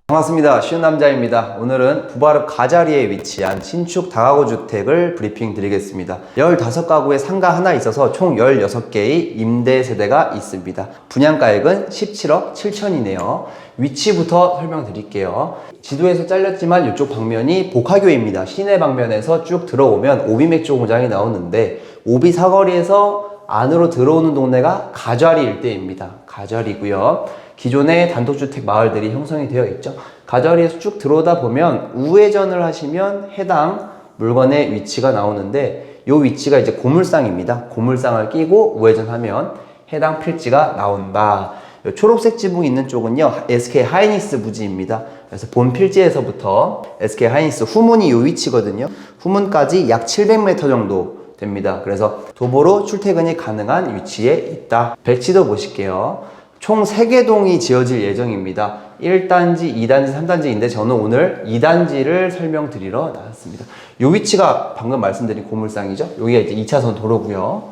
반갑습니다. 쉬운 남자입니다. 오늘은 부바르 가자리에 위치한 신축 다가구 주택을 브리핑 드리겠습니다. 15가구에 상가 하나 있어서 총 16개의 임대 세대가 있습니다. 분양가액은 17억 7천이네요. 위치부터 설명드릴게요. 지도에서 잘렸지만 이쪽 방면이 복화교입니다. 시내 방면에서 쭉 들어오면 오비맥주 공장이 나오는데 오비 사거리에서 안으로 들어오는 동네가 가자리 일대입니다. 가자리고요. 기존의 단독주택 마을들이 형성이 되어 있죠. 가자리에서 쭉 들어오다 보면 우회전을 하시면 해당 물건의 위치가 나오는데 이 위치가 이제 고물상입니다. 고물상을 끼고 우회전하면 해당 필지가 나온다. 초록색 지붕이 있는 쪽은요, SK 하이닉스 부지입니다. 그래서 본 필지에서부터 SK 하이닉스 후문이 이 위치거든요. 후문까지 약 700m 정도 됩니다. 그래서 도보로 출퇴근이 가능한 위치에 있다. 배치도 보실게요. 총 3개 동이 지어질 예정입니다. 1단지, 2단지, 3단지인데 저는 오늘 2단지를 설명드리러 나왔습니다. 이 위치가 방금 말씀드린 고물상이죠. 여기가 이제 2차선 도로고요.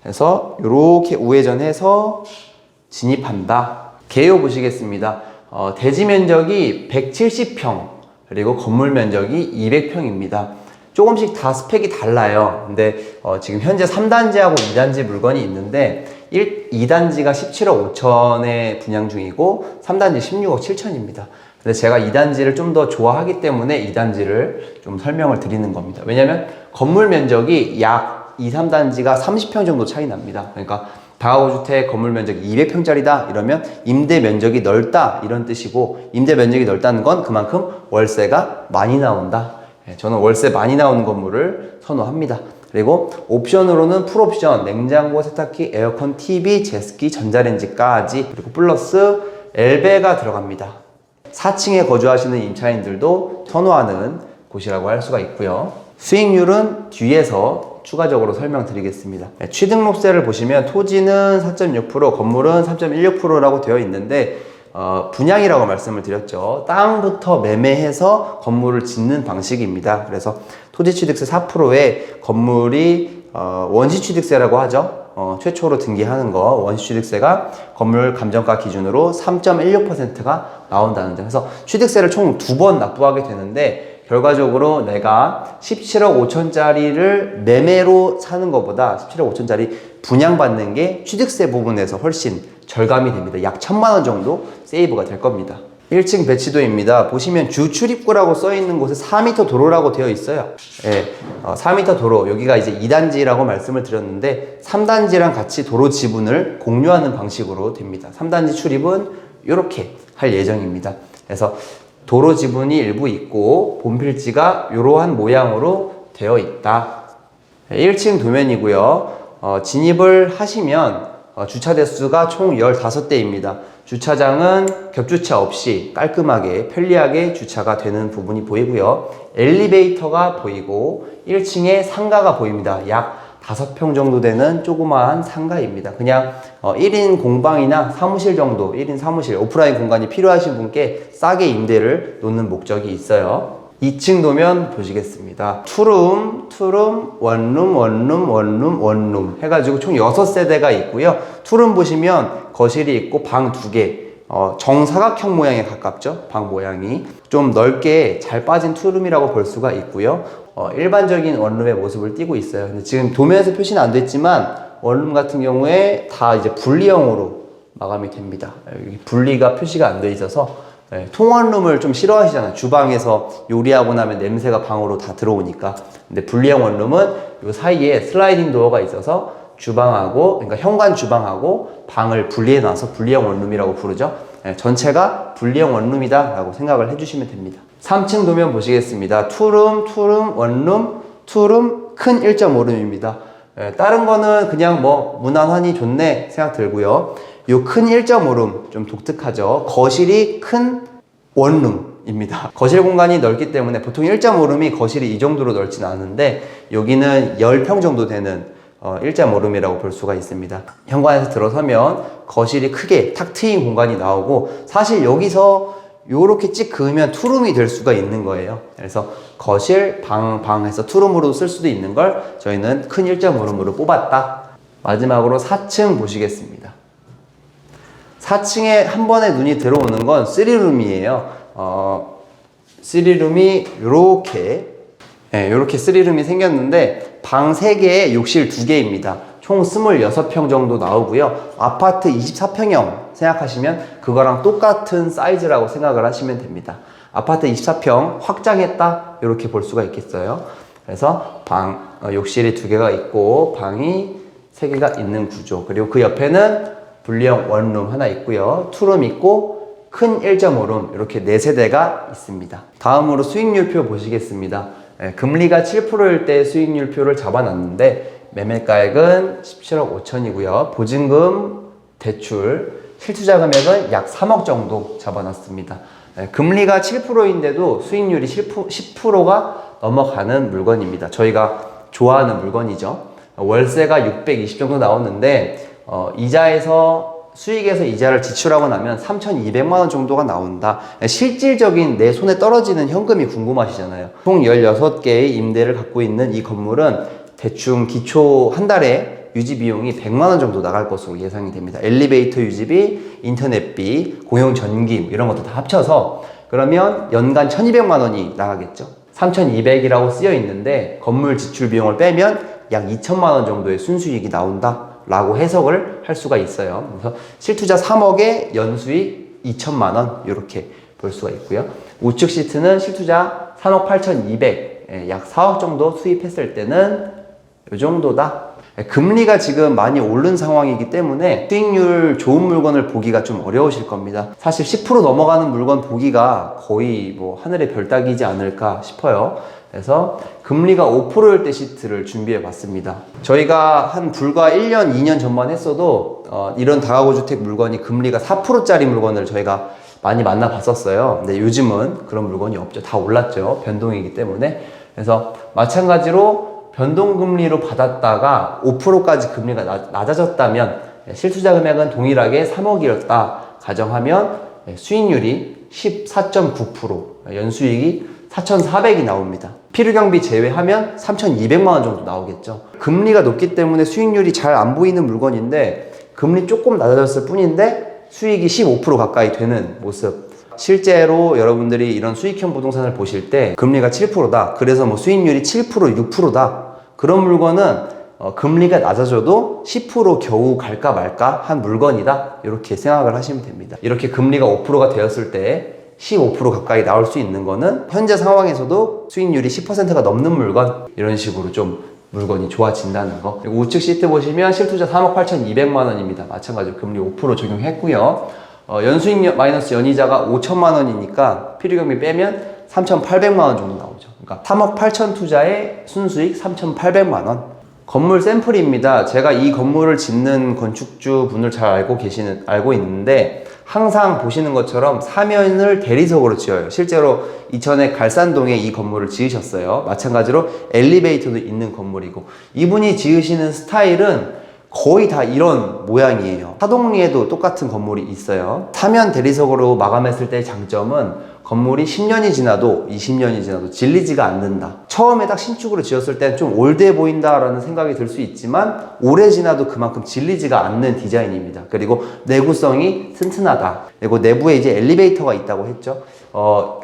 그래서 이렇게 우회전해서 진입한다. 개요 보시겠습니다. 대지 면적이 170평, 그리고 건물 면적이 200평입니다. 조금씩 다 스펙이 달라요. 근데 지금 현재 3단지하고 2단지 물건이 있는데 2단지가 17억 5천에 분양 중이고 3단지 16억 7천입니다. 근데 제가 2단지를 좀 더 좋아하기 때문에 2단지를 좀 설명을 드리는 겁니다. 왜냐면 건물 면적이 약 2, 3단지가 30평 정도 차이 납니다. 그러니까 다가구 주택 건물 면적이 200평짜리다 이러면 임대 면적이 넓다 이런 뜻이고, 임대 면적이 넓다는 건 그만큼 월세가 많이 나온다. 저는 월세 많이 나오는 건물을 선호합니다. 그리고 옵션으로는 풀옵션, 냉장고, 세탁기, 에어컨, TV, 제습기, 전자레인지까지, 그리고 플러스 엘베가 들어갑니다. 4층에 거주하시는 임차인들도 선호하는 곳이라고 할 수가 있고요. 수익률은 뒤에서 추가적으로 설명드리겠습니다. 취등록세를 보시면 토지는 4.6%, 건물은 3.16%라고 되어 있는데 분양이라고 말씀을 드렸죠. 땅부터 매매해서 건물을 짓는 방식입니다. 그래서 토지취득세 4%에 건물이 원시취득세라고 하죠. 최초로 등기하는 거 원시취득세가 건물 감정가 기준으로 3.16%가 나온다는 점. 그래서 취득세를 총 2번 납부하게 되는데 결과적으로 내가 17억 5천짜리를 매매로 사는 것보다 17억 5천짜리 분양받는 게 취득세 부분에서 훨씬 절감이 됩니다. 약 1,000만 원 정도 세이브가 될 겁니다. 1층 배치도입니다. 보시면 주 출입구라고 써 있는 곳에 4m 도로라고 되어 있어요. 예, 4m 도로, 여기가 이제 2단지라고 말씀을 드렸는데 3단지랑 같이 도로 지분을 공유하는 방식으로 됩니다. 3단지 출입은 이렇게 할 예정입니다. 그래서 도로 지분이 일부 있고 본필지가 이러한 모양으로 되어 있다. 1층 도면이고요. 진입을 하시면 주차 대수가 총 15대입니다. 주차장은 겹주차 없이 깔끔하게 편리하게 주차가 되는 부분이 보이고요. 엘리베이터가 보이고 1층에 상가가 보입니다. 약 5평 정도 되는 조그마한 상가입니다. 그냥 1인 공방이나 사무실 정도, 1인 사무실, 오프라인 공간이 필요하신 분께 싸게 임대를 놓는 목적이 있어요. 2층 도면 보시겠습니다. 투룸, 원룸 해가지고 총 6세대가 있고요. 투룸 보시면 거실이 있고 방 2개, 정사각형 모양에 가깝죠. 방 모양이 좀 넓게 잘 빠진 투룸이라고 볼 수가 있고요. 일반적인 원룸의 모습을 띠고 있어요. 근데 지금 도면에서 표시는 안 됐지만 원룸 같은 경우에 다 이제 분리형으로 마감이 됩니다. 여기 분리가 표시가 안 돼 있어서 통원룸을 좀 싫어하시잖아요. 주방에서 요리하고 나면 냄새가 방으로 다 들어오니까. 근데 분리형 원룸은 요 사이에 슬라이딩 도어가 있어서 주방하고, 그러니까 현관 주방하고 방을 분리해 놔서 분리형 원룸이라고 부르죠. 전체가 분리형 원룸이다 라고 생각을 해주시면 됩니다. 3층 도면 보시겠습니다. 투룸, 원룸, 투룸, 큰 1.5룸입니다. 다른 거는 그냥 뭐 무난하니 좋네 생각 들고요. 요 큰 1.5룸 좀 독특하죠. 거실이 큰 원룸입니다. 거실 공간이 넓기 때문에 보통 1.5룸이 거실이 이 정도로 넓진 않은데 여기는 10평 정도 되는 1.5룸이라고 볼 수가 있습니다. 현관에서 들어서면 거실이 크게 탁 트인 공간이 나오고, 사실 여기서 요렇게 찍 그으면 투룸이 될 수가 있는 거예요. 그래서 거실, 방에서 투룸으로 쓸 수도 있는 걸 저희는 큰 1.5룸으로 뽑았다. 마지막으로 4층 보시겠습니다. 4층에 한 번에 눈이 들어오는 건 3룸이에요. 3룸이 요렇게 이렇게 3룸이 생겼는데 방 3개에 욕실 2개입니다. 총 26평 정도 나오고요. 아파트 24평형 생각하시면 그거랑 똑같은 사이즈라고 생각을 하시면 됩니다. 아파트 24평 확장했다 이렇게 볼 수가 있겠어요. 그래서 욕실이 2개가 있고 방이 3개가 있는 구조, 그리고 그 옆에는 분리형 원룸 하나 있고요. 투룸 있고 큰 1.5룸 이렇게 4세대가 있습니다. 다음으로 수익률표 보시겠습니다. 금리가 7%일 때 수익률표를 잡아놨는데 매매가액은 17억 5천이고요. 보증금, 대출, 실투자 금액은 약 3억 정도 잡아놨습니다. 금리가 7%인데도 수익률이 10%가 넘어가는 물건입니다. 저희가 좋아하는 물건이죠. 월세가 620 정도 나오는데 수익에서 이자를 지출하고 나면 3,200만 원 정도가 나온다. 실질적인 내 손에 떨어지는 현금이 궁금하시잖아요. 총 16개의 임대를 갖고 있는 이 건물은 대충 기초 한 달에 유지 비용이 100만 원 정도 나갈 것으로 예상이 됩니다. 엘리베이터 유지비, 인터넷비, 공용 전기 이런 것도 다 합쳐서 그러면 연간 1,200만 원이 나가겠죠. 3,200이라고 쓰여 있는데 건물 지출 비용을 빼면 약 2천만 원 정도의 순수익이 나온다 라고 해석을 할 수가 있어요. 그래서 실투자 3억에 연수익 2천만 원 이렇게 볼 수가 있고요. 우측 시트는 실투자 3억 8,200, 약 4억 정도 수입했을 때는 이 정도다. 금리가 지금 많이 오른 상황이기 때문에 수익률 좋은 물건을 보기가 좀 어려우실 겁니다. 사실 10% 넘어가는 물건 보기가 거의 뭐 하늘의 별 따기지 않을까 싶어요. 그래서 금리가 5%일 때 시트를 준비해 봤습니다. 저희가 불과 1년, 2년 전만 했어도 이런 다가구 주택 물건이 금리가 4%짜리 물건을 저희가 많이 만나 봤었어요. 근데 요즘은 그런 물건이 없죠. 다 올랐죠. 변동이기 때문에. 그래서 마찬가지로 변동금리로 받았다가 5%까지 금리가 낮아졌다면 실투자 금액은 동일하게 3억이었다 가정하면 수익률이 14.9%, 연수익이 4,400이 나옵니다. 필요경비 제외하면 3,200만 원 정도 나오겠죠. 금리가 높기 때문에 수익률이 잘 안 보이는 물건인데 금리 조금 낮아졌을 뿐인데 수익이 15% 가까이 되는 모습. 실제로 여러분들이 이런 수익형 부동산을 보실 때 금리가 7%다. 그래서 뭐 수익률이 7%, 6%다. 그런 물건은 금리가 낮아져도 10% 겨우 갈까 말까 한 물건이다. 이렇게 생각을 하시면 됩니다. 이렇게 금리가 5%가 되었을 때 15% 가까이 나올 수 있는 거는 현재 상황에서도 수익률이 10%가 넘는 물건, 이런 식으로 좀 물건이 좋아진다는 거. 그리고 우측 시트 보시면 실투자 3억 8,200만 원입니다. 마찬가지로 금리 5% 적용했고요. 연수익 마이너스 연이자가 5천만 원이니까 필요경비 빼면 3,800만 원 정도 나오죠. 그러니까 3억 8천 투자에 순수익 3,800만 원. 건물 샘플입니다. 제가 이 건물을 짓는 건축주 분을 잘 알고 있는데 항상 보시는 것처럼 사면을 대리석으로 지어요. 실제로 이천에 갈산동에 이 건물을 지으셨어요. 마찬가지로 엘리베이터도 있는 건물이고, 이분이 지으시는 스타일은 거의 다 이런 모양이에요. 하동리에도 똑같은 건물이 있어요. 사면 대리석으로 마감했을 때의 장점은 건물이 10년이 지나도 20년이 지나도 질리지가 않는다. 처음에 딱 신축으로 지었을 때 좀 올드해 보인다라는 생각이 들 수 있지만 오래 지나도 그만큼 질리지가 않는 디자인입니다. 그리고 내구성이 튼튼하다. 그리고 내부에 이제 엘리베이터가 있다고 했죠.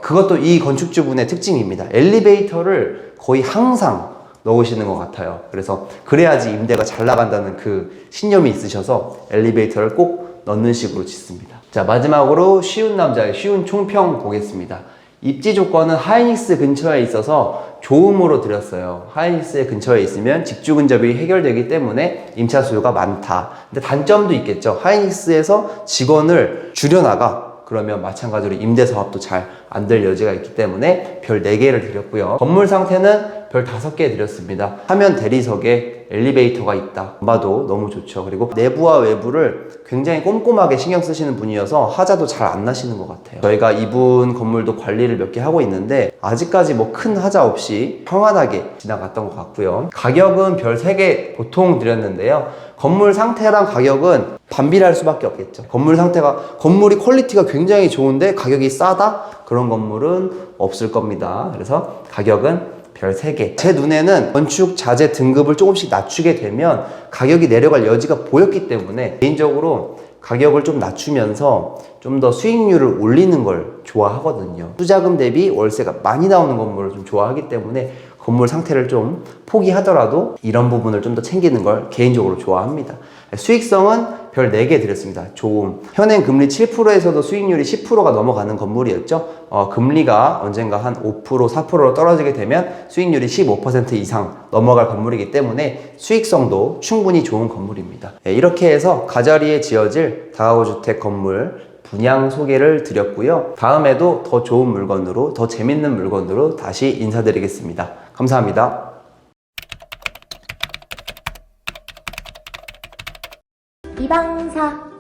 그것도 이 건축주분의 특징입니다. 엘리베이터를 거의 항상 넣으시는 것 같아요. 그래서 그래야지 임대가 잘 나간다는 그 신념이 있으셔서 엘리베이터를 꼭 넣는 식으로 짓습니다. 자, 마지막으로 쉬운 남자의 쉬운 총평 보겠습니다. 입지 조건은 하이닉스 근처에 있어서 좋음으로 드렸어요. 하이닉스 근처에 있으면 직주 근접이 해결되기 때문에 임차 수요가 많다. 근데 단점도 있겠죠. 하이닉스에서 직원을 줄여나가 그러면 마찬가지로 임대 사업도 잘 안 될 여지가 있기 때문에 별 4개를 드렸고요. 건물 상태는 별 5개 드렸습니다. 화면 대리석에 엘리베이터가 있다. 봐도 너무 좋죠. 그리고 내부와 외부를 굉장히 꼼꼼하게 신경 쓰시는 분이어서 하자도 잘 안 나시는 것 같아요. 저희가 이분 건물도 관리를 몇 개 하고 있는데 아직까지 뭐 큰 하자 없이 평안하게 지나갔던 것 같고요. 가격은 별 3개 보통 드렸는데요. 건물 상태랑 가격은 반비례할 수밖에 없겠죠. 건물이 퀄리티가 굉장히 좋은데 가격이 싸다? 그런 건물은 없을 겁니다. 그래서 가격은 별 별 3개. 제 눈에는 건축 자재 등급을 조금씩 낮추게 되면 가격이 내려갈 여지가 보였기 때문에 개인적으로 가격을 좀 낮추면서 좀 더 수익률을 올리는 걸 좋아하거든요. 투자금 대비 월세가 많이 나오는 건물을 좀 좋아하기 때문에 건물 상태를 좀 포기하더라도 이런 부분을 좀 더 챙기는 걸 개인적으로 좋아합니다. 수익성은 별 4개 드렸습니다. 좋음. 현행 금리 7%에서도 수익률이 10%가 넘어가는 건물이었죠. 금리가 언젠가 한 5%, 4%로 떨어지게 되면 수익률이 15% 이상 넘어갈 건물이기 때문에 수익성도 충분히 좋은 건물입니다. 이렇게 해서 가자리에 지어질 다가구 주택 건물 분양 소개를 드렸고요. 다음에도 더 좋은 물건으로, 더 재밌는 물건으로 다시 인사드리겠습니다. 감사합니다. 이방사